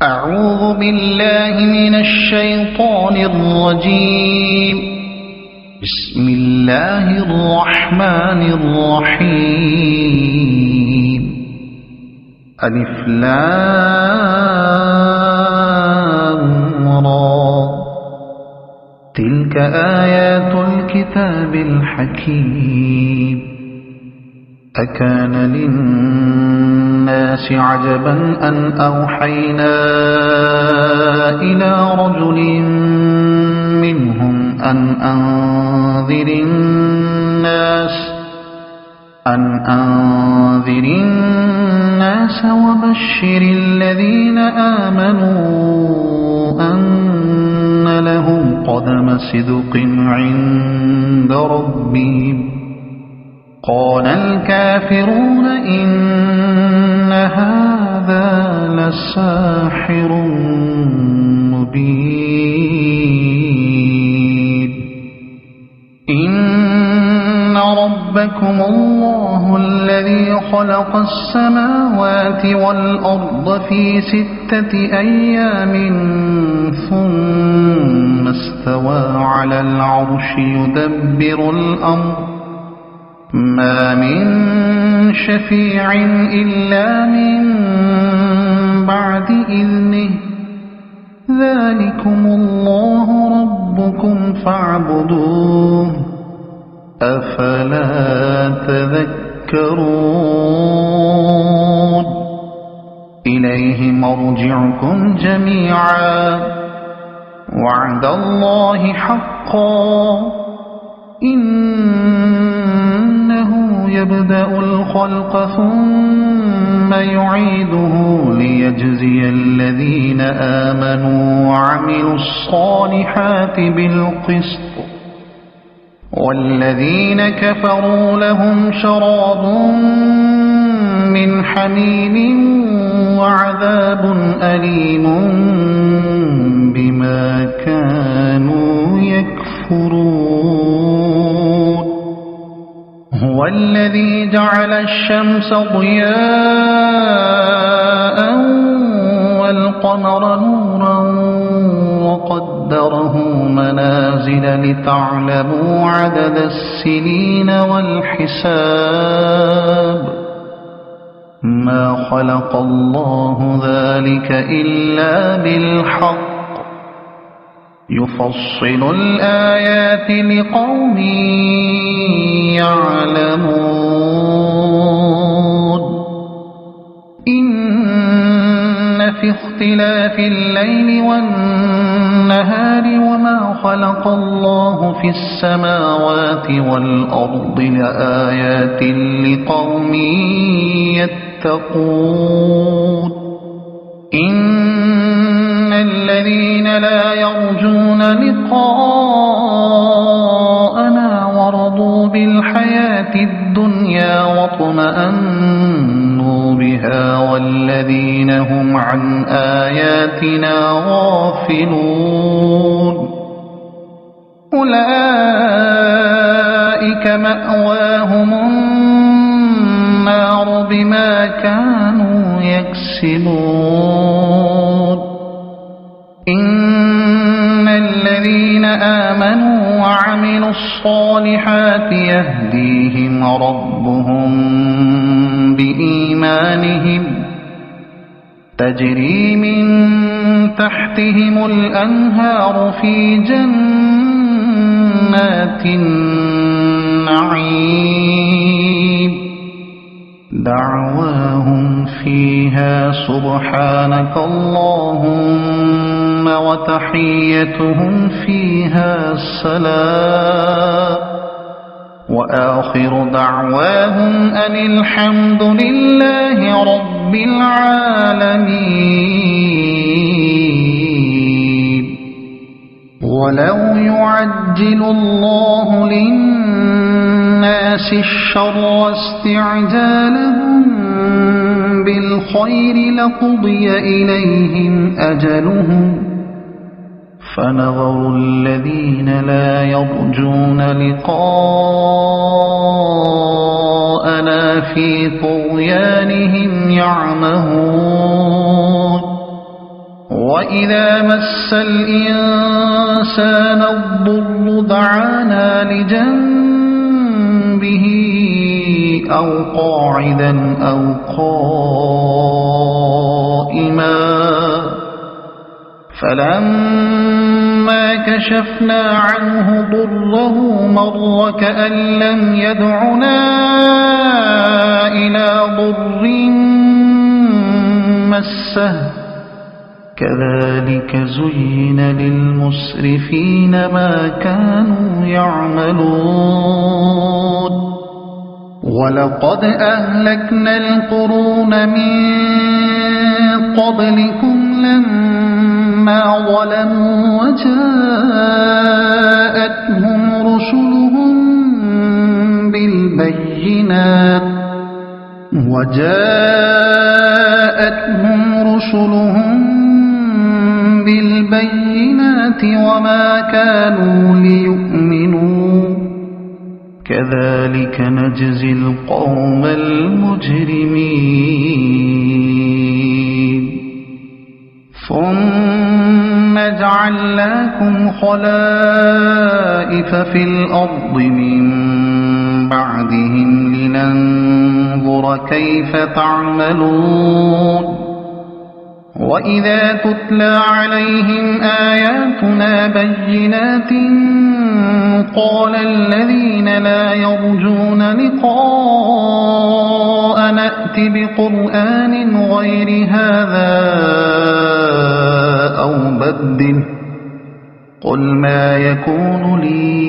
أعوذ بالله من الشيطان الرجيم. بسم الله الرحمن الرحيم. ألف لام را. تلك آيات الكتاب الحكيم. أكان للناس عجبا أن أوحينا إلى رجل منهم أن أنذر الناس وبشر الذين آمنوا أن لهم قدم صدق عند ربهم. قال الكافرون إن هذا لساحر مبين. إن ربكم الله الذي خلق السماوات والأرض في 6 أيام ثم استوى على العرش يدبر الأمر ما من شفيع إلا من بعد إذنه. ذلكم الله ربكم فاعبدوه أفلا تذكرون. إليه مرجعكم جميعا وعد الله حقا. إنه يبدأ الخلق ثم يعيده ليجزي الذين آمنوا وعملوا الصالحات بالقسط والذين كفروا لهم شراب من حميم وعذاب أليم بما كانوا يكفرون. هو الذي جعل الشمس ضياء والقمر نورا وقدره منازل لتعلموا عدد السنين والحساب. ما خلق الله ذلك إلا بالحق يفصل الآيات لقوم يعلمون. إن في اختلاف الليل والنهار وما خلق الله في السماوات والأرض لآيات لقوم يتقون. إن الذين لا يرجون لقاءنا ورضوا بالحياة الدنيا واطمأنوا بها والذين هم عن آياتنا غافلون أولئك مأواهم النار بما كانوا يكسبون. إن الذين آمنوا وعملوا الصالحات يهديهم ربهم بإيمانهم تجري من تحتهم الأنهار في جنات النعيم. دعواهم فيها سبحانك اللهم وتحيتهم فيها السلام وآخر دعواهم أن الحمد لله رب العالمين. ولو يعجل الله للناس الشر استعجالهم بالخير لقضي إليهم أجلهم فنظر الذين لا يرجون لقاءنا في طغيانهم يعمهون وإذا مس الإنسان الضر دعانا لجنبه أو قاعدا أو قائما فلما كشفنا عنه ضره مر كأن لم يدعنا إلى ضر مسه كذلك زين للمسرفين ما كانوا يعملون ولقد أهلكنا القرون من قبلكم لما ظلموا وجاءتهم رسلهم بالبينات وما كانوا ليؤمنوا كذلك نجزي القوم المجرمين ثم جعلناكم خلائف في الأرض من بعدهم لننظر كيف تعملون وإذا تتلى عليهم آياتنا بينات قال الذين لا يرجون لقاء نأت بقرآن غير هذا أو بدله قل ما يكون لي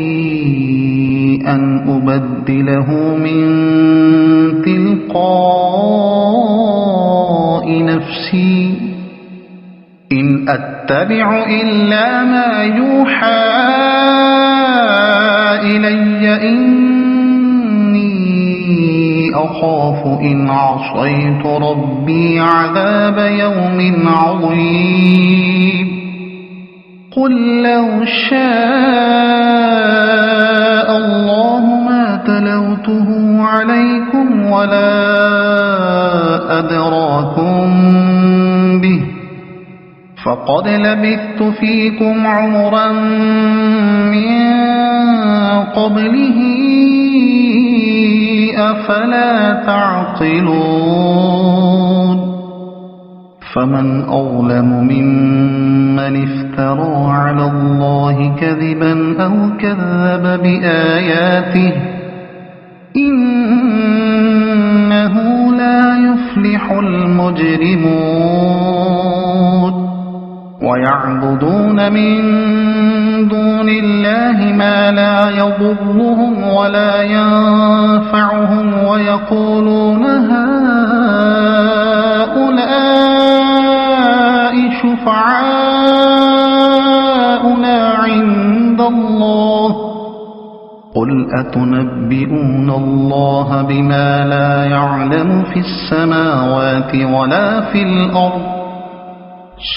أن أبدله من تلقاء نفسي إن أتبع إلا ما يوحى إلي إني أخاف إن عصيت ربي عذاب يوم عظيم قل لو شاء الله ما تلوته عليكم ولا أدراكم به فقد لبثت فيكم عمرا من قبله أفلا تعقلون فمن أظلم ممن افترى على الله كذبا أو كذب بآياته إنه لا يفلح المجرمون ويعبدون من دون الله ما لا يضرهم ولا ينفعهم ويقولون هؤلاء شفعاؤنا عند الله قل أتنبئون الله بما لا يعلم في السماوات ولا في الأرض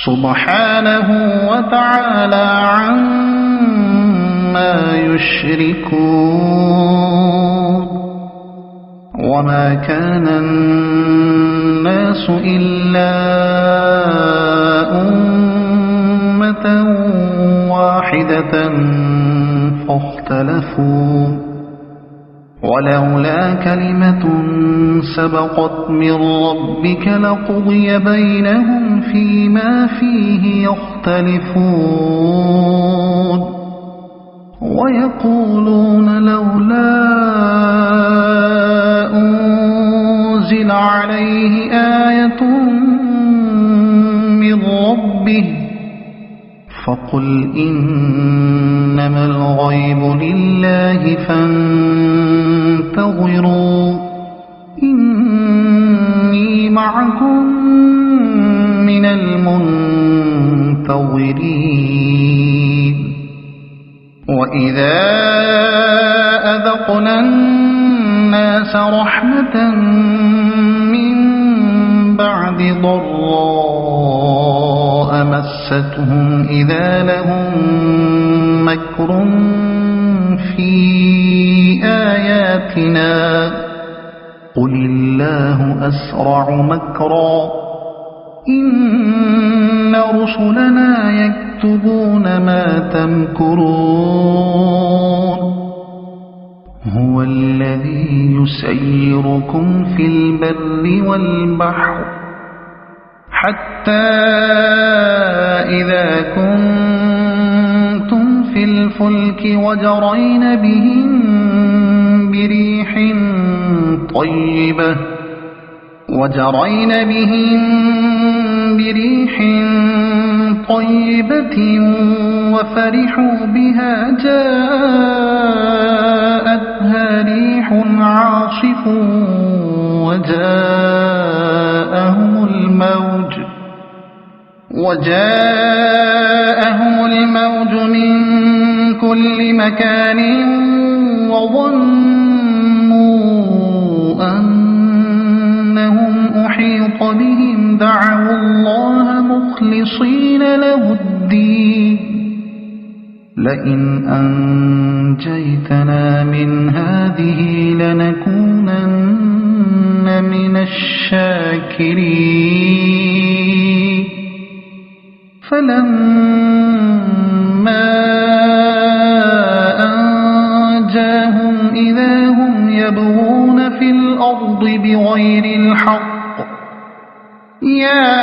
سبحانه وتعالى عما يشركون وما كان الناس إلا أمة واحدة فاختلفوا ولولا كلمة سبقت من ربك لقضي بينهم فيما فيه يختلفون ويقولون لولا أنزل عليه آية من ربه فقل إنما الغيب لله فانتظروا إني معكم من المنتظرين وإذا أذقنا الناس رحمة من بعد ضراء مستهم إذا لهم مكر في آياتنا قل الله أسرع مكرا إن رسلنا يكتبون ما تمكرون هو الذي يسيركم في البر والبحر حتى إذا كنتم في الفلك وجرين بهم بريح طيبة وفرحوا بها جاءتها ريح عاصف وجاءهم الموج من كل مكان وظنوا أنهم أحيط بهم دعوا الله مخلصين له الدين لئن أنجيتنا من هذه لنكونن من الشاكرين فلما أنجاهم إذا هم يبغون في الأرض بغير الحق يا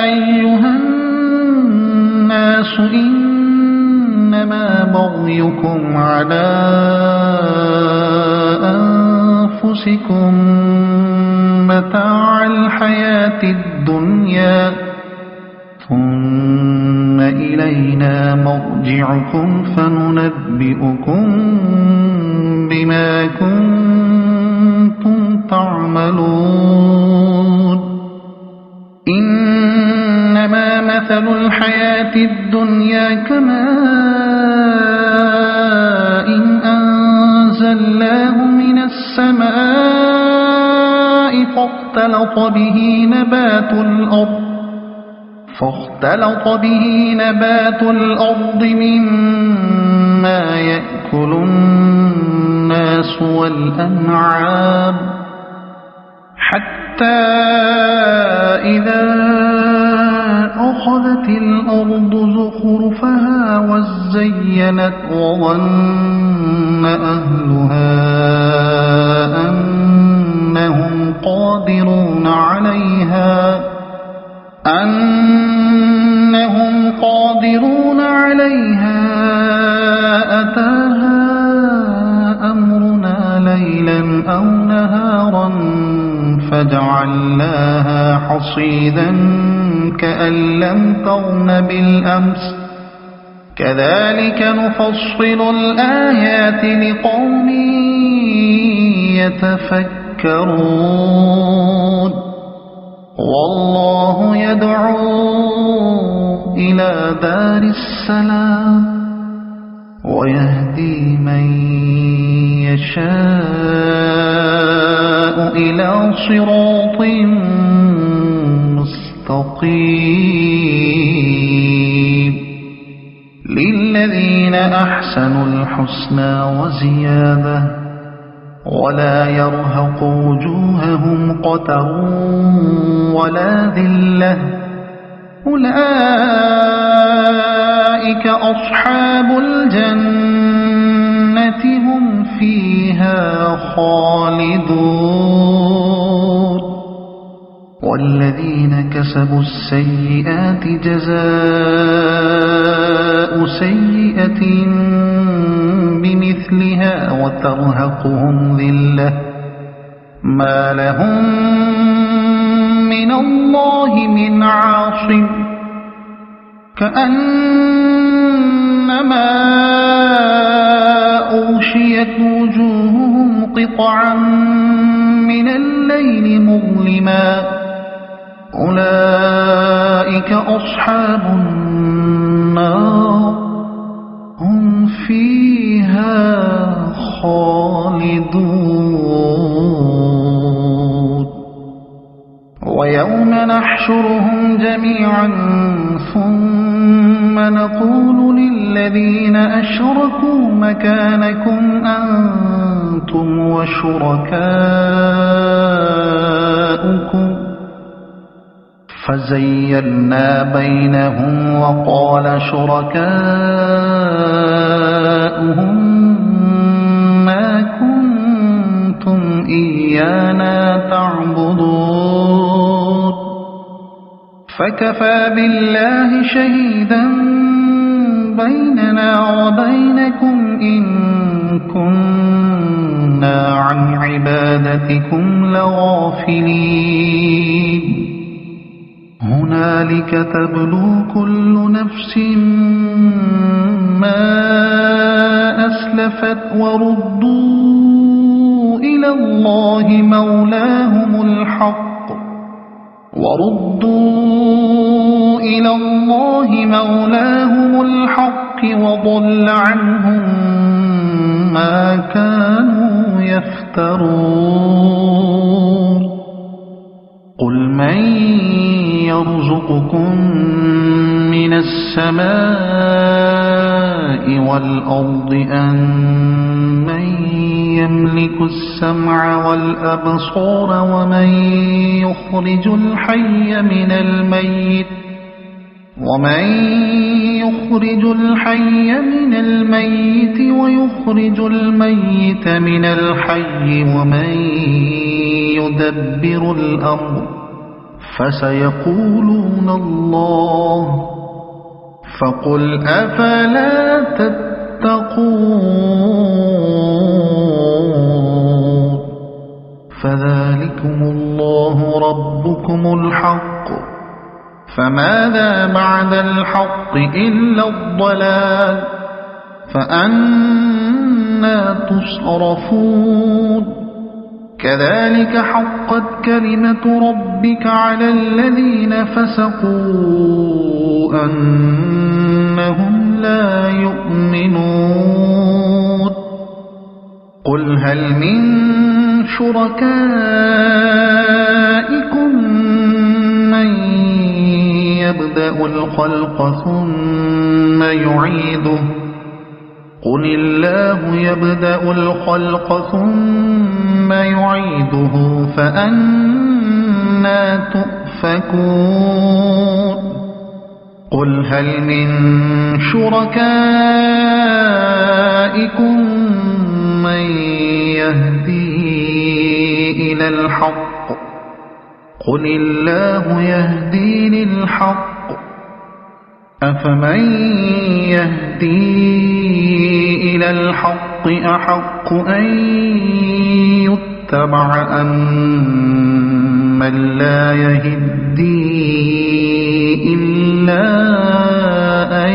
أيها الناس إنما بغيكم على أنفسكم متاع الحياة الدنيا ثم إلينا مرجعكم فننبئكم بما كنتم تعملون إنما مثل الحياة الدنيا كماء أنزلناه من السماء فاختلط به نبات الأرض مما يأكل الناس والأنعام حتى إذا أخذت الأرض زخرفها وزينت وظن أهلها أنهم قادرون عليها أتاها أمرنا ليلا أو نهارا فجعلناها حصيدا كأن لم تغن بالأمس كذلك نفصل الآيات لقوم يتفكرون والله يدعو إلى دار السلام ويهدي من يشاء إلى صراط مستقيم للذين أحسنوا الحسنى وزيادة ولا يرهق وجوههم قتر ولا ذلة أولئك أصحاب الجنة هم فيها خالدون والذين كسبوا السيئات جزاء سيئة بمثلها وترهقهم ذلة ما لهم من الله من عاصم كأنما أغشيت وجوههم قطعا من الليل مظلما أولئك أصحاب النار هم فيها خالدون ويوم نحشرهم جميعا ثم نقول للذين أشركوا مكانكم أنتم وشركاؤكم فزيّلنا بينهم وقال شركاؤهم ما كنتم إيانا تعبدون فكفى بالله شهيدا بيننا وبينكم إن كنا عن عبادتكم لغافلين هنالك تبلو كل نفس ما أسلفت وردوا إلى الله مولاهم الحق وضل عنهم ما كانوا يفترون قل من يرزقكم من السماء والأرض أمن يملك السمع والأبصار ومن يخرج الحي من الميت ويخرج الميت من الحي ومن يدبر الأمر فسيقولون الله فقل أفلا تتقون فذلكم الله ربكم الحق فماذا بعد الحق إلا الضلال فأنى تصرفون كذلك حقت كلمة ربك على الذين فسقوا أنهم لا يؤمنون قل هل من شركائكم من يبدأ الخلق ثم يعيده قل الله يبدأ الخلق ثم يعيده فأنى تؤفكون قل هل من شركائكم من يهدي إلى الحق قل الله يهدي للحق أفمن يهدي إلى الحق أحق أن يتبع أم من لا يهدي إلا أن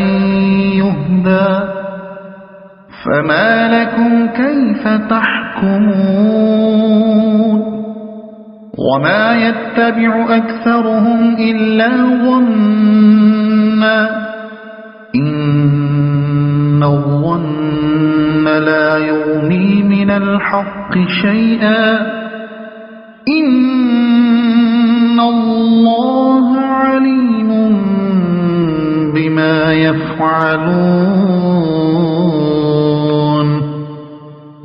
يهدى فما لكم كيف تحكمون وما يتبع أكثرهم إلا ظنا إن الظن لا يغني من الحق شيئا إن الله عليم بما يفعلون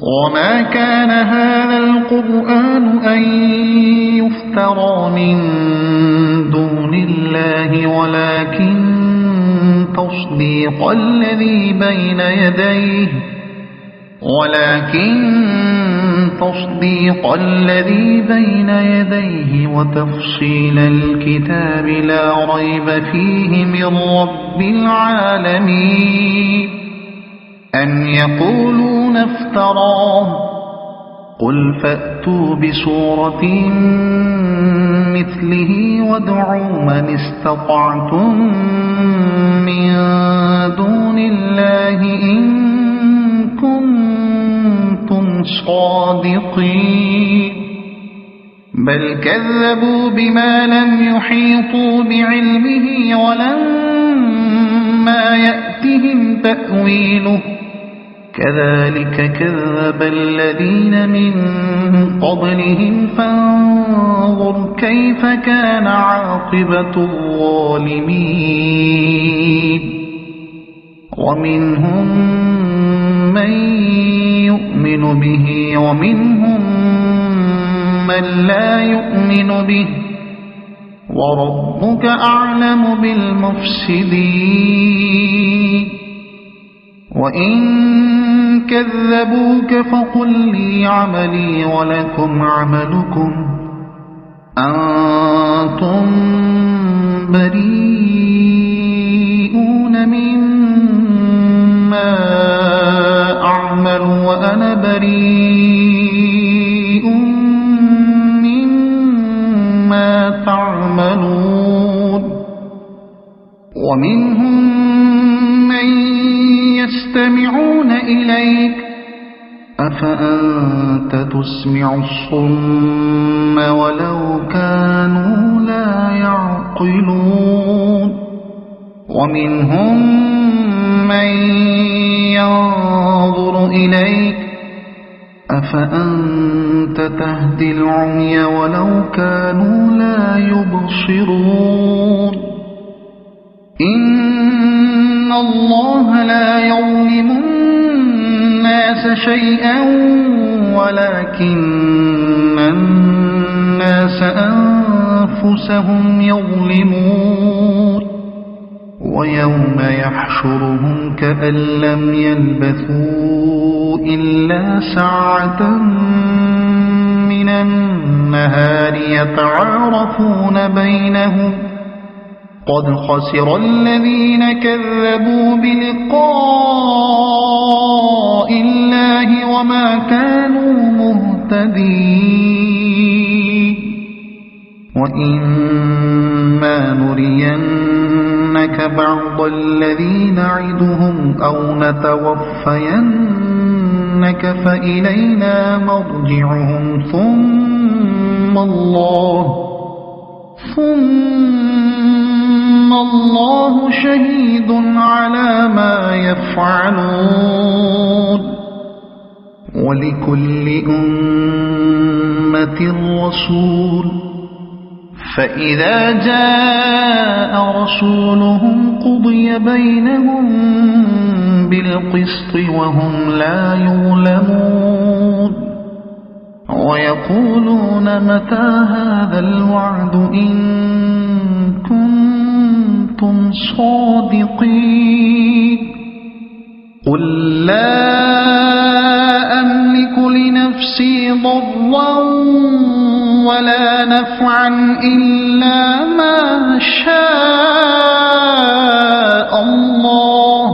وما كان هذا القرآن أن يفترى من دون الله ولكن تصديق الذي بين يديه وتفصيل الكتاب لا ريب فيه من رب العالمين أم يقولون افتراه قل فأتوا بسورة مثله وادعوا من استطعتم من دون الله إن كنتم صادقين بل كذبوا بما لم يحيطوا بعلمه ولما يأتهم تأويله كذلك كذب الذين من قبلهم فانظر كيف كان عاقبة الظالمين ومنهم من يؤمن به ومنهم من لا يؤمن به وربك أعلم بالمفسدين وإن كذبوك فقل لي عملي ولكم عملكم أنتم بريئون مما أعمل وأنا بريء مما تعملون ومنهم من يستمعون إليك أفأنت تسمع الصم ولو كانوا لا يعقلون ومنهم من ينظر إليك أفأنت تهدي العمي ولو كانوا لا يبصرون إن الله لا يظلم الناس شيئا ولكن الناس أنفسهم يظلمون ويوم يحشرهم كأن لم يلبثوا إلا ساعة من النهار يتعارفون بينهم قد خسر الذين كذبوا بلقاء الله وما كانوا مهتدين وإما نرينك بعض الذي نعدهم أو نتوفينك فإلينا مرجعهم ثم الله شهيد على ما يفعلون ولكل أمة رسول فإذا جاء رسولهم قضي بينهم بالقسط وهم لا يظلمون ويقولون متى هذا الوعد إن كنتم صادقين قل لا أملك لنفسي ضرا ولا نفعا إلا ما شاء الله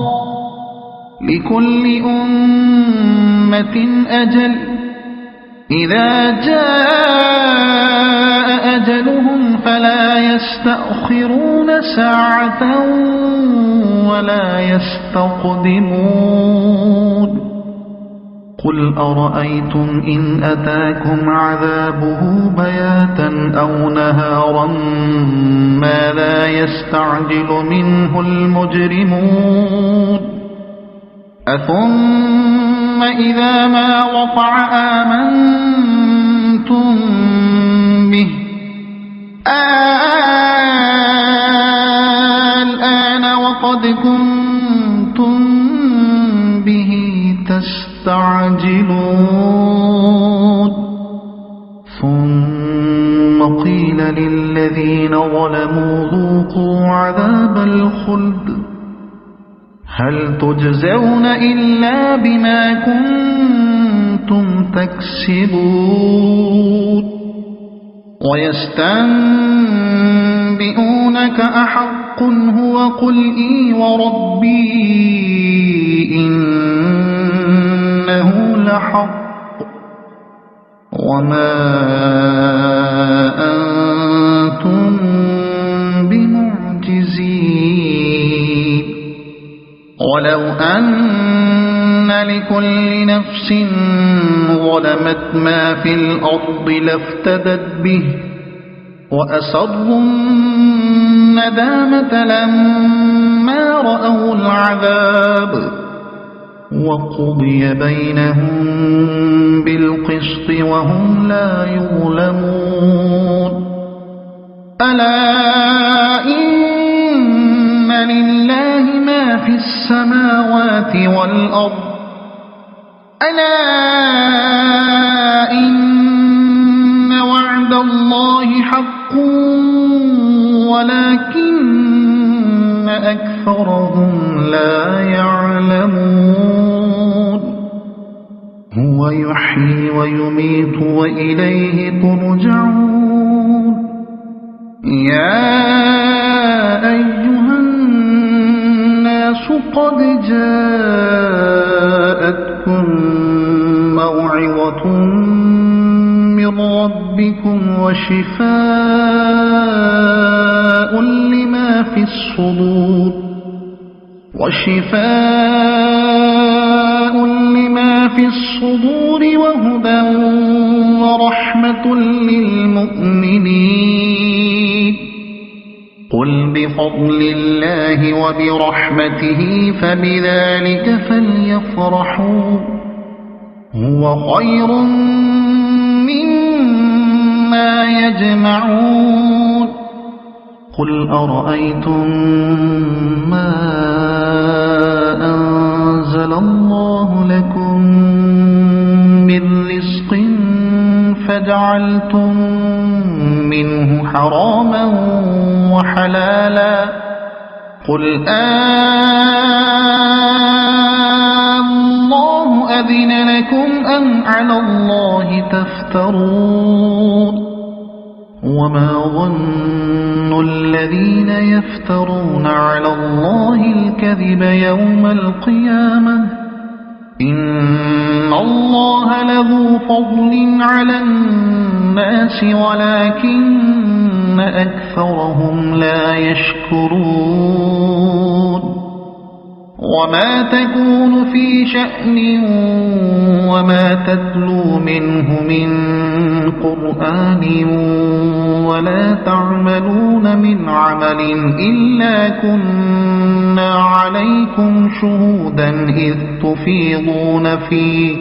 لكل أمة أجل إذا جاء أجلهم فلا يستأخرون ساعة ولا يستقدمون قل أرأيتم إن أتاكم عذابه بياتا أو نهارا ماذا يستعجل منه المجرمون أثم إذا ما وقع آمنتم به الآن وقد كنتم به تستعجلون ثم قيل للذين ظلموا ذوقوا عذاب الخلد هل تجزون إلا بما كنتم تكسبون ويستنبئونك أحق هو قل إي وربي إنه لحق وما أنتم بمعجزين ولو أن لكل نفس ظلمت ما في الأرض لافتدت به وأسروا الندامة لما رأوا العذاب وقضي بينهم بالقسط وهم لا يظلمون ألا إن لله ما في السماوات والأرض ألا إن وعد الله حق أكثرهم لا يعلمون هو يحيي ويميت وإليه ترجعون يا أيها الناس قد جاءتكم موعظة من ربكم وشفاء لما في الصدور وهدى ورحمة للمؤمنين قل بفضل الله وبرحمته فبذلك فليفرحوا هو خير مما يجمعون قل أرأيتم ما أنزل الله لكم من رزق فجعلتم منه حراما وحلالا قل الله أذن لكم أم على الله تفترون وما ظن الذين يفترون على الله الكذب يوم القيامة إن الله لذو فضل على الناس ولكن أكثرهم لا يشكرون وما تكون في شأن وما تتلو منه من قرآن ولا تعملون من عمل إلا كنا عليكم شهودا إذ تفيضون فيه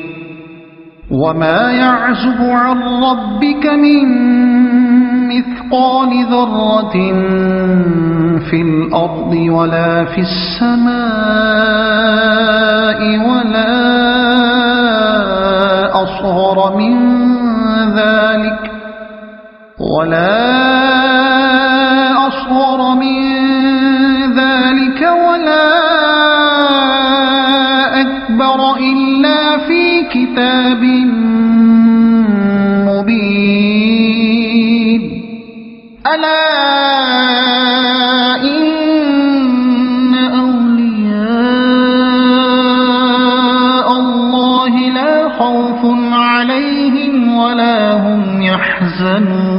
وما يعزب عن ربك من مثقال ذرة في الأرض ولا في السماء ولا أصغر من ذلك ولا أكبر إلا في كتاب مبين ألا إن أولياء الله لا خوف عليهم ولا هم يحزنون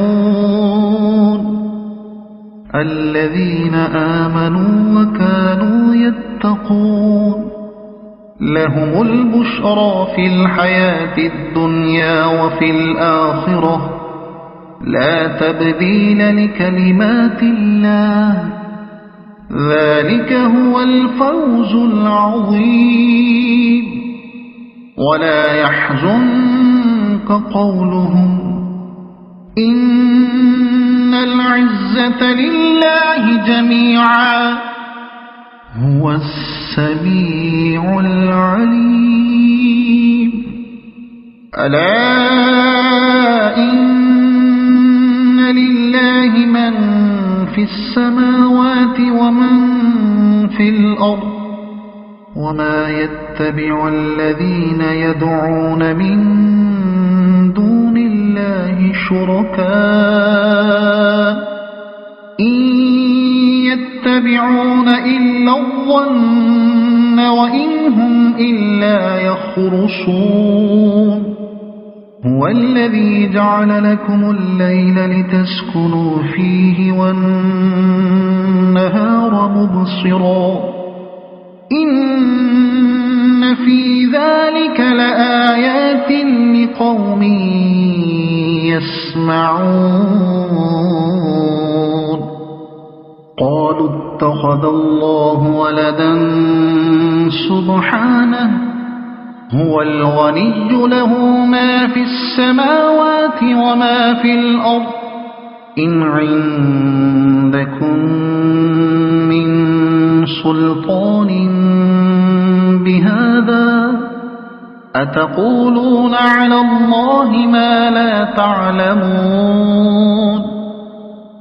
الذين آمنوا وكانوا يتقون لهم البشرى في الحياة الدنيا وفي الآخرة لا تبديل لكلمات الله ذلك هو الفوز العظيم ولا يحزنك قولهم إن العزة لله جميعا هو السميع العليم ألا إن لله من في السماوات ومن في الأرض وما يتبع الذين يدعون من دون الله شركاء إن يتبعون إلا الظن وإن هم إلا يخرصون هو الذي جعل لكم الليل لتسكنوا فيه والنهار مبصرا إن في ذلك لآيات لقوم يسمعون قالوا اتخذ الله ولدا سبحانه هو الغني له ما في السماوات وما في الأرض إن عندكم من سلطان بهذا أتقولون على الله ما لا تعلمون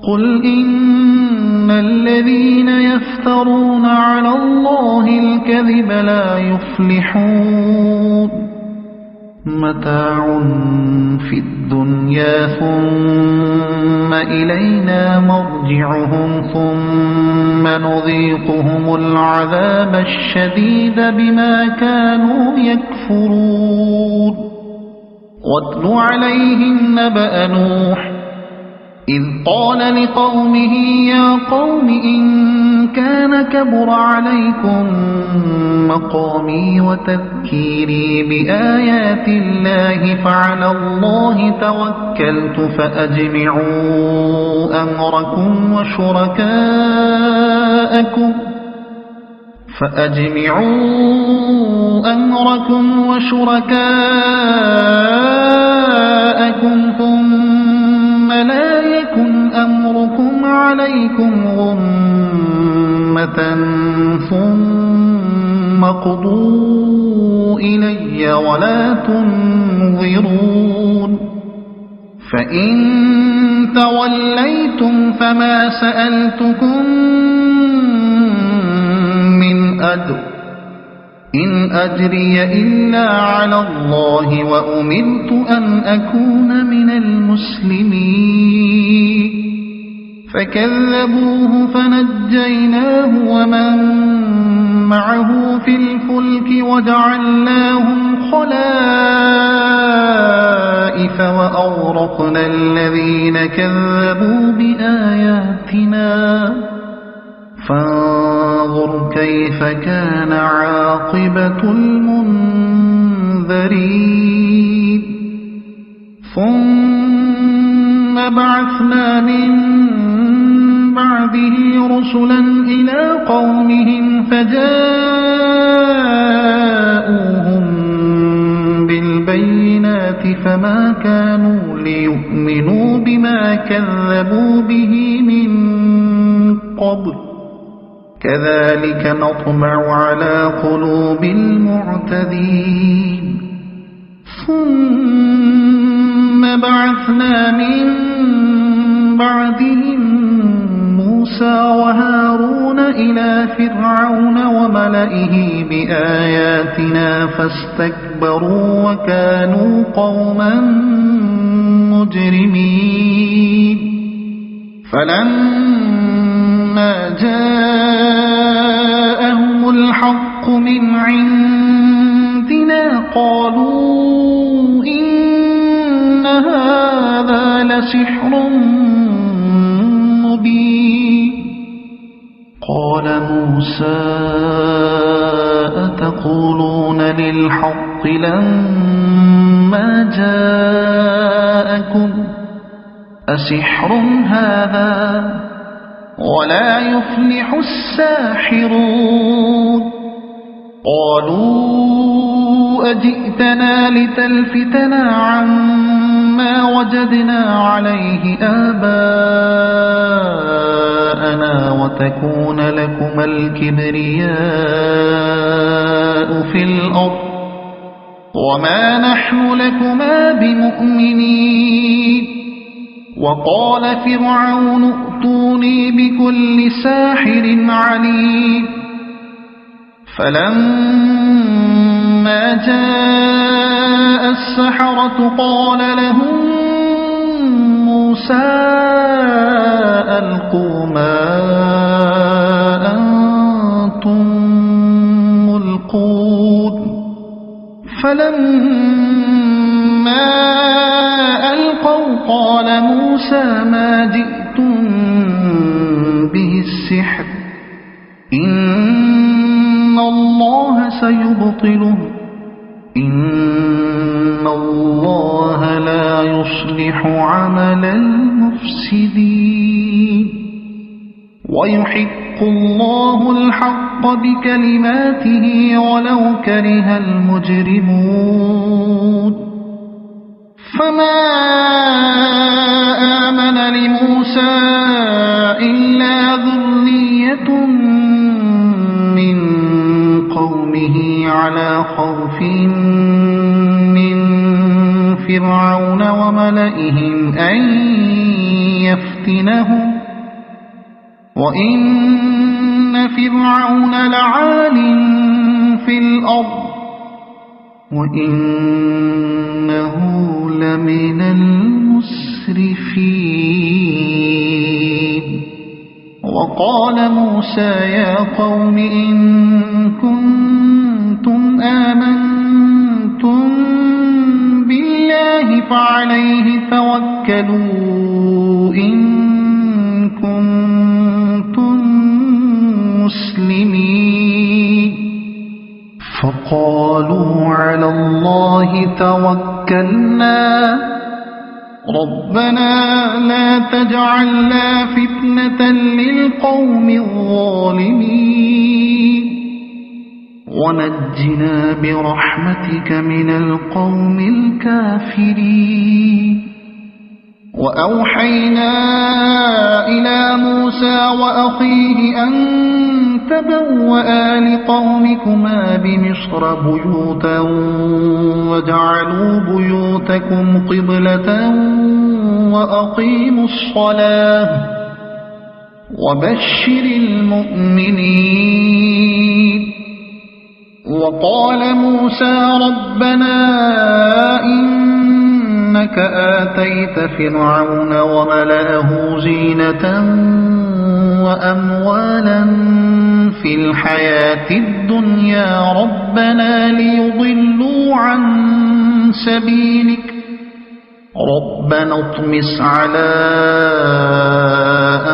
قل إن الذين يفترون على الله الكذب لا يفلحون متاع في الدنيا ثم إلينا مرجعهم ثم نذيقهم العذاب الشديد بما كانوا يكفرون واتل عليهم نبأ نوح إذ قال لقومه يا قوم إن كان كبر عليكم مقامي وتذكيري بآيات الله فعلى الله توكلت فأجمعوا أمركم وشركاءكم ثم لا يكن أمركم عليكم غمة ثم اقضوا إلي ولا تنظرون فإن توليتم فما سألتكم من أجر إن أجري إلا على الله وأمرت أن أكون من المسلمين فكذبوه فنجيناه ومن معه في الفلك وجعلناهم خلائف وأغرقنا الذين كذبوا بآياتنا فانظر كيف كان عاقبة المنذرين ثم بعثنا من بعده رسلا إلى قومهم فجاءوهم بالبينات فما كانوا ليؤمنوا بما كذبوا به من قبل كذلك نطبع على قلوب المعتدين ثم بعثنا من بعدهم موسى وهارون إلى فرعون وملئه بآياتنا فاستكبروا وكانوا قوما مجرمين فلما جاءهم الحق من عندنا قالوا إن هذا لسحر مبين قال موسى أتقولون للحق لما جاءكم أسحر هذا ولا يفلح الساحرون قالوا أجئتنا لتلفتنا عما وجدنا عليه آباءنا وتكون لكما الكبرياء في الأرض وما نحن لكما بمؤمنين وقال فرعون ائتوني بكل ساحر عليم فلما جاء السحرة قال لهم موسى ألقوا ما أنتم ملقون فلما ألقوا قال موسى ما جئتم به السحر إن الله سيبطله إن الله لا يصلح عمل المفسدين ويحق الله الحق بكلماته ولو كره المجرمون فما آمن لموسى إلا ذرية من قومه على خوف من فرعون وملئهم أن يفتنهم وإن فرعون لعال في الأرض وإنه لمن المسرفين وقال موسى يا قوم إن كنتم آمنتم بالله فعليه توكلوا إن كنتم مسلمين فقالوا على الله توكلنا ربنا لا تجعلنا فتنة للقوم الظالمين ونجنا برحمتك من القوم الكافرين وأوحينا إلى موسى وأخيه أن تبوأ لقومكما بمصر بيوتا وجعلوا بيوتكم قبلة وأقيموا الصلاة وبشر المؤمنين وقال موسى ربنا إنك آتيت فرعون وملأه زينة وأموالا في الحياة الدنيا ربنا ليضلوا عن سبيلك ربنا اطمس على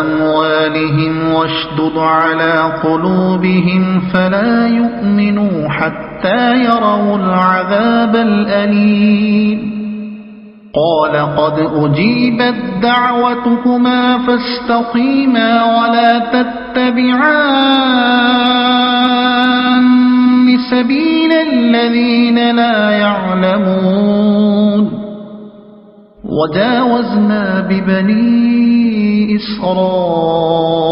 أموالهم واشدد على قلوبهم فلا يؤمنوا حتى يروا العذاب الأليم قال قد أجيبت دعوتكما فاستقيما ولا تتبعان سبيل الذين لا يعلمون وجاوزنا ببني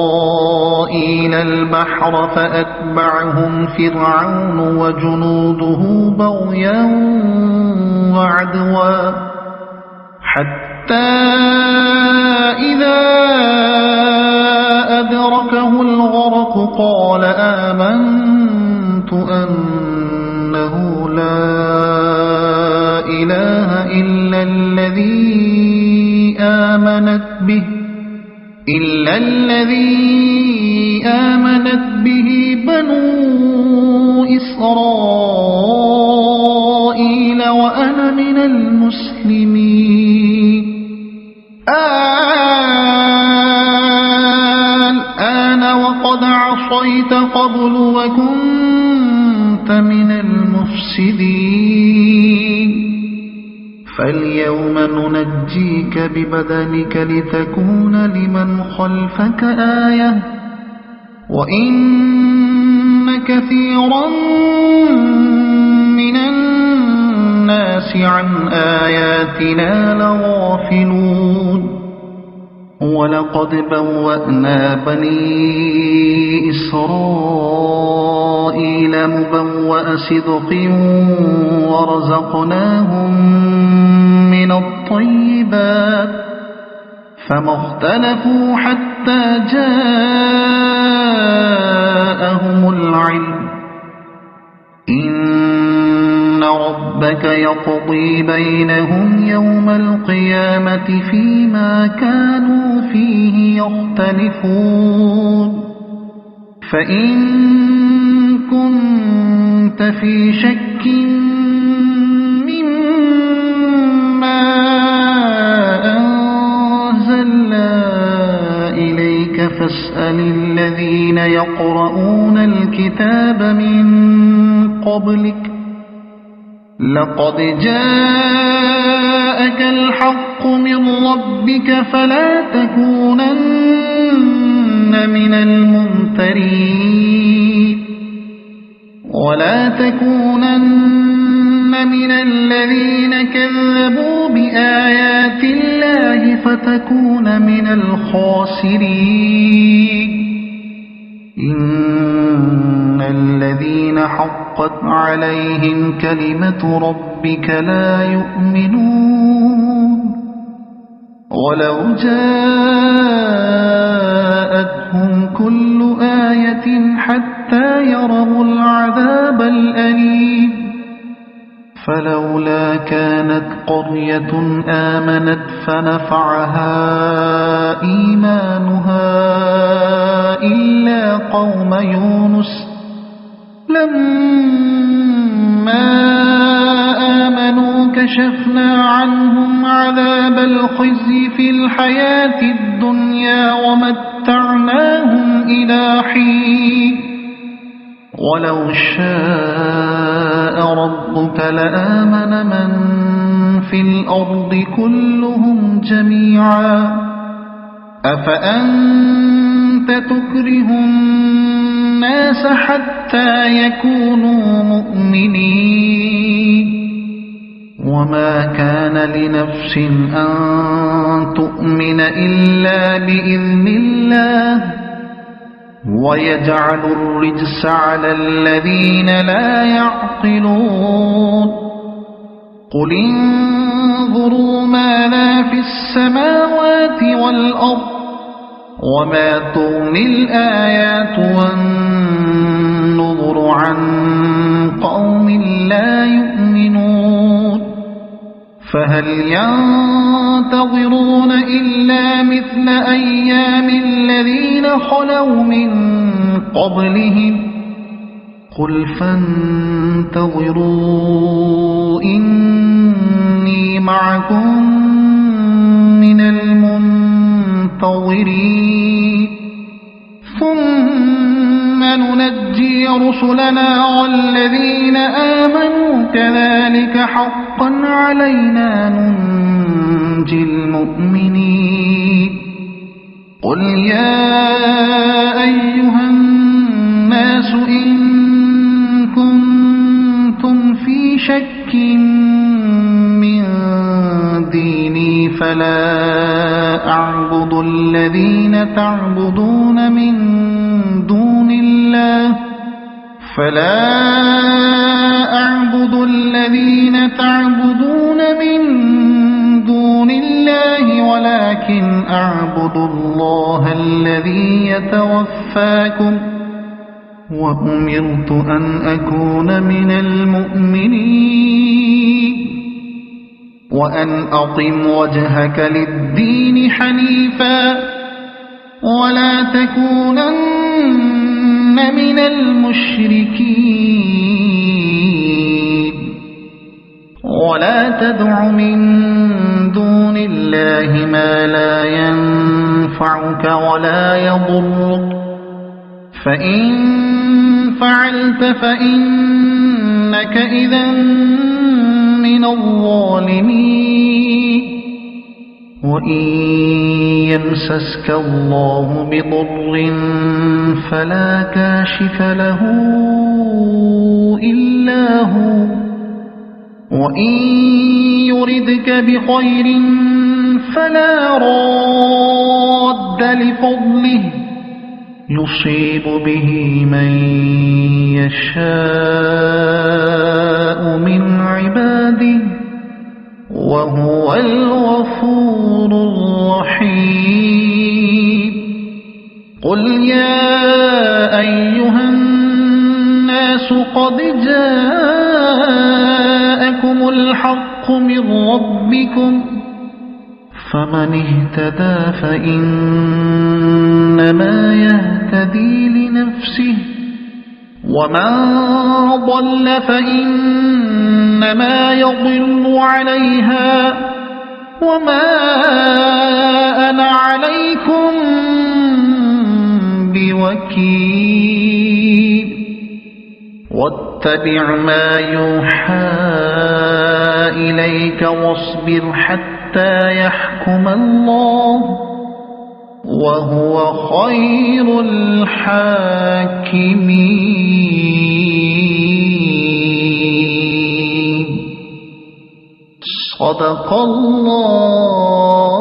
إسرائيل البحر فأتبعهم فرعون وجنوده بغيا وعدوا حتى إذا أدركه الغرق قال آمنت أنه لا إله إلا الذي آمنت به بنو إسرائيل وأنا من المسلمين الآن وقد عصيت قبل وكنت من المفسدين فاليوم ننجيك ببدنك لتكون لمن خلفك آية وإن كثيرا من الناس عن آياتنا لغافلون ولقد بوأنا بني إسرائيل مبوأ صدق ورزقناهم من الطيبات فما اختلفوا حتى جاءهم العلم إن ربك يقضي بينهم يوم القيامة فيما كانوا فيه يختلفون فإن كنت في شك مما أنزلنا إليك فاسأل الذين يقرؤون الكتاب من قبلك لقد جاءك الحق من ربك فلا تكونن من الممترين ولا تكونن من الذين كذبوا بآيات الله فتكون من الخاسرين إن الذين حقت عليهم كلمة ربك لا يؤمنون ولو جاءتهم كل آية حتى يروا العذاب الأليم فلولا كانت قرية آمنت فنفعها إيمانها إلا قوم يونس لما آمنوا كشفنا عنهم عذاب الخزي في الحياة الدنيا ومتعناهم إلى حين ولو شاء ربك لآمن من في الأرض كلهم جميعا أفأنت تكره الناس حتى يكونوا مؤمنين وما كان لنفس أن تؤمن إلا بإذن الله ويجعل الرجس على الذين لا يعقلون قل انظروا ماذا في السماوات والأرض وما تغني الآيات والنذر عن قوم لا يؤمنون فهل ينتظرون إلا مثل أيام الذين خلوا من قبلهم قل فانتظروا إني معكم من المنتظرين ثم ننجي رسلنا والذين آمنوا كذلك حقا علينا ننجي المؤمنين قل يا أيها الناس إن كنتم في شك من ديني فلا أعبد الذين تعبدون من دون الله ولكن أعبد الله الذي يتوفاكم وأمرت أن أكون من المؤمنين وأن أقم وجهك للدين حنيفا ولا تكونن من المشركين ولا تدع من دون الله ما لا ينفعك ولا يضرك فإن فعلت فإنك إذا من الظالمين وإن يمسسك الله بضر فلا كاشف له إلا هو وإن يردك بخير فلا راد لفضله يصيب به من يشاء من عباده وهو الغفور الرحيم قل يا أيها الناس قد جاءكم الحق من ربكم فمن اهتدى فإنما يهتدي لنفسه ومن ضل فإنما يضل عليها وما أنا عليكم بوكيل واتبع ما يوحى إليك واصبر حتى يحكم الله وهو خير الحاكمين صدق الله